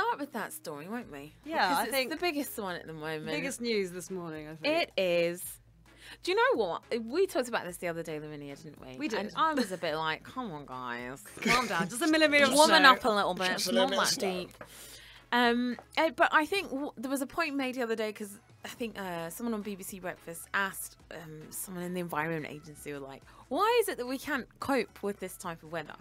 start with that story, won't we? Yeah, Because I it's think the biggest one at the moment. biggest news this morning, I think. It is. Do you know what? We talked about this the other day, Lavinia, didn't we? We did. And I was a bit like, come on, guys. Calm down. Just a millimetre of Woman snow. up a little bit. Just It's a little not bit of that snow. deep. But I think there was a point made the other day because I think someone on BBC Breakfast asked someone in the Environment Agency, were like, why is it that we can't cope with this type of weather?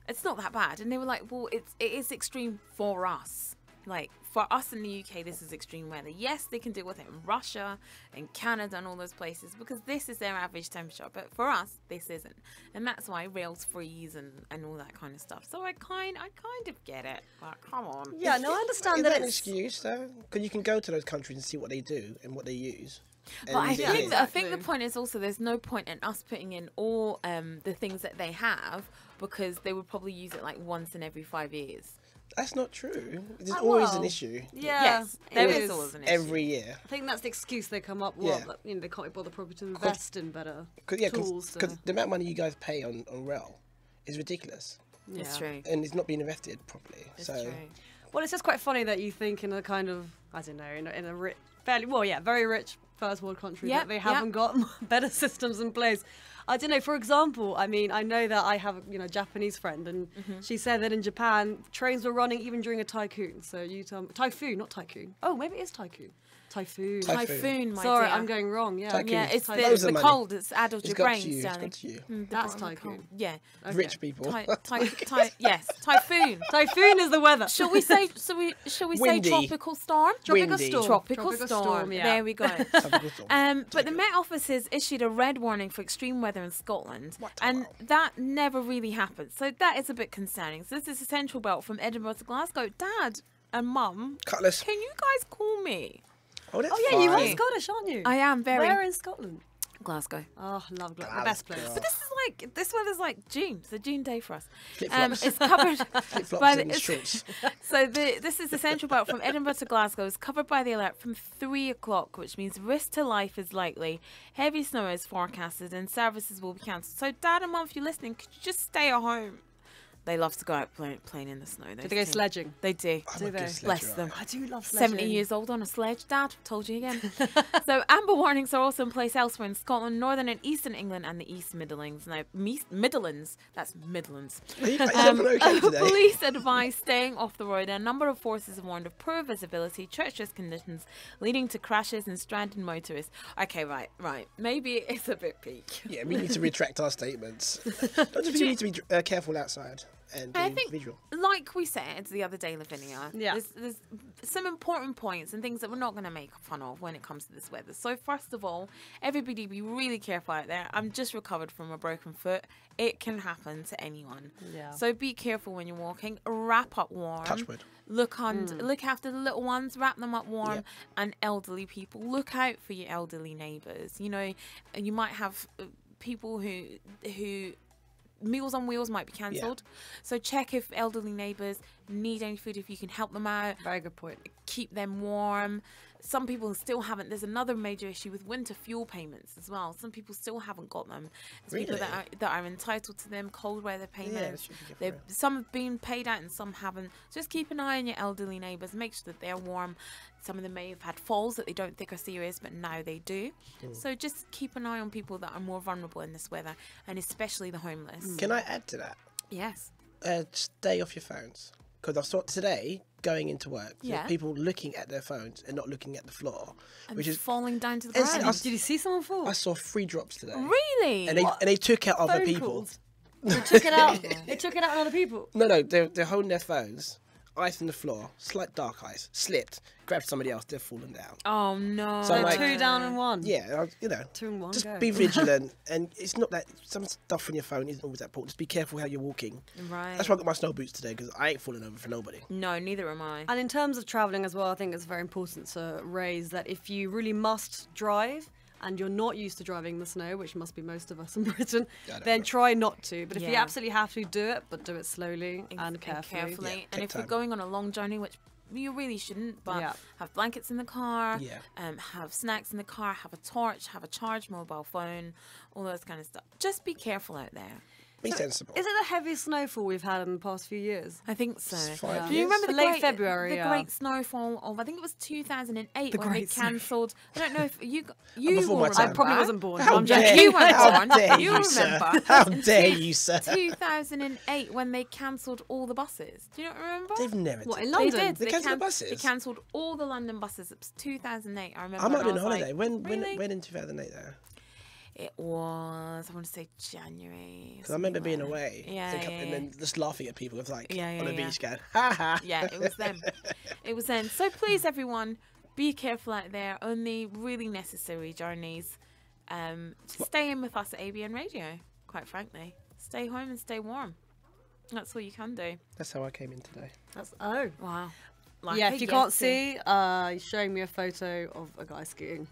It's not that bad. And they were like, well, it is extreme for us. Like, for us in the UK, this is extreme weather. Yes, they can deal with it in Russia and Canada and all those places because this is their average temperature. But for us, this isn't. And that's why rails freeze and all that kind of stuff. So I kind of get it. But come on. Yeah, no, I Is understand that that an it's... excuse, though? Because you can go to those countries and see what they do and what they use. But I And think, it is. I think the point is also there's no point in us putting in all the things that they have because they would probably use it like once in every 5 years. That's not true. There's always an well, issue. Yeah, Yes, there it is always an issue. Every year. I think that's the excuse they come up with. Yeah. That, they can't be bothered probably to invest in better Because tools. the amount of money you guys pay on rail is ridiculous. It's true. And it's not being invested properly. It's so true. Well, it's just quite funny that you think in a kind of, I don't know, in a very rich first world country Yep, that they haven't got better systems in place. I don't know. For example, I mean, I know that I have a Japanese friend, and she said that in Japan trains were running even during a typhoon. So you tell me, typhoon, not tycoon. Oh, maybe it is tycoon. Typhoon. Typhoon, my Sorry, dear. I'm going wrong. Yeah. Tycoon. Yeah, it's Loads the of money. cold. It's addled it's your got brains, to you. It's darling. got to you. That's The tycoon. cold. Yeah. Rich people. Yes, typhoon. Typhoon is the weather. Shall we say? Shall we say Windy. tropical storm? Tropical Windy. storm. Tropical storm. Yeah. There we go. Tropical storm. But the Met Office has issued a red warning for extreme weather in Scotland, What? and that never really happens. So that is a bit concerning. So this is a central belt from Edinburgh to Glasgow. Dad and Mum, Cutlass. can you guys call me? Oh, that's Oh yeah, you are fine. Scottish, aren't you? I am very Where in Scotland? Glasgow. Oh, love Glasgow. The best place. Glasgow. But this weather's like June. It's a June day for us. Flip-flops. It's covered Flip-flops by and the, shorts. so this is the central belt from Edinburgh to Glasgow. Is covered by the alert from 3 o'clock, which means risk to life is likely. Heavy snow is forecasted, and services will be cancelled. So, Dad and Mum, if you're listening, could you just stay at home? They love to go out playing in the snow. Do they go sledging? They do. I'm Do a good they? sledger, Bless them. I do love sledging. 70 years old on a sledge, Dad. Told you again. So amber warnings are also in place elsewhere in Scotland, northern and eastern England, and the East Midlands. Now, Midlands, that's Midlands. Are you okay today? Police advise staying off the road. A number of forces have warned of poor visibility, treacherous conditions, leading to crashes and stranded motorists. Okay, right. Maybe it's a bit peak. Yeah, we need to retract our statements. Don't you think you need to be careful outside and I be think, visual? like we said the other day, Lavinia, Yeah. there's some important points and things that we're not going to make fun of when it comes to this weather. So first of all, everybody be really careful out there. I'm just recovered from a broken foot. It can happen to anyone. Yeah. So be careful when you're walking. Wrap up warm. Touch wood. Look after the little ones, wrap them up warm, Yeah. and elderly people. Look out for your elderly neighbours. You know, you might have people who Meals on Wheels might be cancelled. So check if elderly neighbours need any food, if you can help them out. Very good point. Keep them warm. Some people still haven't. There's another major issue with winter fuel payments as well. Some people still haven't got them. There's people that are entitled to them, cold weather payments. Some have been paid out and some haven't. Just keep an eye on your elderly neighbours. Make sure that they're warm. Some of them may have had falls that they don't think are serious, but now they do. So just keep an eye on people that are more vulnerable in this weather, and especially the homeless. Can I add to that? Yes. Stay off your phones. Because I saw today, going into work, Yeah. people looking at their phones and not looking at the floor. And which is, falling down to the It's- ground. Did you see someone fall? I saw 3 drops today. Really? And they took out other Phone people. calls? They took it out. They took it out on other people. No, they're holding their phones, eyes on the floor, slight dark eyes, slipped, grabbed somebody else, they've fallen down. Oh no. So, like- 2 down and 1. Yeah, 2 in 1 just go. be vigilant. And it's not that some stuff on your phone isn't always that important. Just be careful how you're walking. Right. That's why I got my snow boots today, because I ain't falling over for nobody. No, neither am I. And in terms of travelling as well, I think it's very important to raise that if you really must drive and you're not used to driving in the snow, which must be most of us in Britain, Yeah, I don't then know. try not to. But if you Yeah. absolutely have to, do it, but do it slowly and carefully. Yeah, And take if you're time. going on a long journey, which you really shouldn't, but Yeah. have blankets in the car, Yeah. have snacks in the car, have a torch, have a charged mobile phone, all those kind of stuff. Just be careful out there. Be sensible. Is it the heaviest snowfall we've had in the past few years? I think so. It's 5 Do you years. remember the Late great, February, the yeah. great snowfall of, I think it was 2008 The when they great snow- cancelled. I don't know if you before will my remember. time. I probably wasn't born. How I'm dare joking. You weren't How born. dare You you, sir? remember. How In dare two- you, sir? 2008 when they cancelled all the buses. Do you not remember? They've never What, done in that. London? They did. They cancelled the buses? They cancelled all the London buses. It was 2008. I remember. I might and be on was holiday. like, When really? in 2008 there? It was, I want to say January. Because I remember being something like away. that. Yeah, and yeah, then just laughing at people with like Yeah, yeah, on the yeah. beach going, ha ha. Yeah, it was them. It was then. So please, everyone, be careful out there. Only really necessary journeys. Stay in with us at ABN Radio, quite frankly. Stay home and stay warm. That's all you can do. That's how I came in today. Oh. Wow. Yeah, if you can't see, he's showing me a photo of a guy skiing.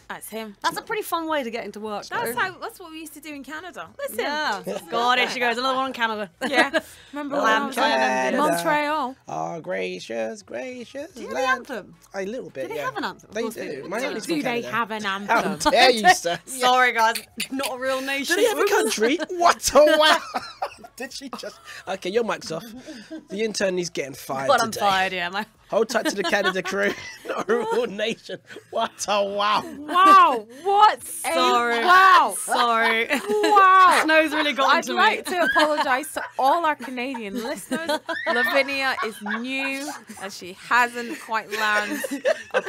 That's him. That's a pretty fun way to get into work. That's though. that's what we used to do in Canada. Listen. Yeah. God, here she goes. Another one in Canada. Yeah. Remember when I was Canada. in Montreal? Oh, gracious, gracious. Do you have land. the anthem? A little bit. Do they yeah. have an anthem? Of They course do. do. My family's from Do they Canada. have an How anthem? dare you, sir? Sorry, guys. Not a real nation. Do they have a country? What a wow! Did she just? Okay, your mic's off. The intern is getting fired But I'm today. fired, yeah. My... Hold tight to the Canada crew. Not a real nation. What a wow! Wow. What? Sorry. Wow. Sorry. Wow. Snow's really got I'd into like me. to apologise to all our Canadian listeners. Lavinia is new and she hasn't quite learned about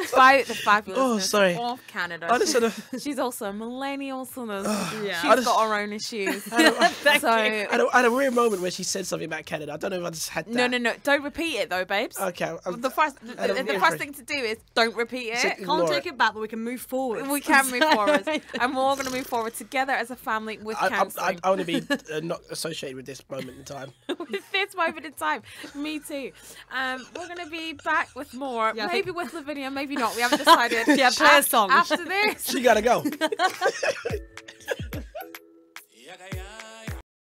the fabulousness sorry. of Canada. I just sort of. She's also a millennial, so Yeah. she's I just- got her own issues. Thank so you. I had a weird moment where she said something about Canada. I don't know if I just had that. no, don't repeat it though, babes. Okay. The first, I don't the hear first it. thing to do is don't repeat it. So- Can't Ignore take it. it back, but we can move forward. We can move forward, and we're all going to move forward together as a family with counselling. I want to be not associated with this moment in time. With this moment in time. Me too. We're going to be back with more. Yeah, I maybe think- with Lavinia, maybe not. We haven't decided. Yeah, play a song. After this. She gotta go.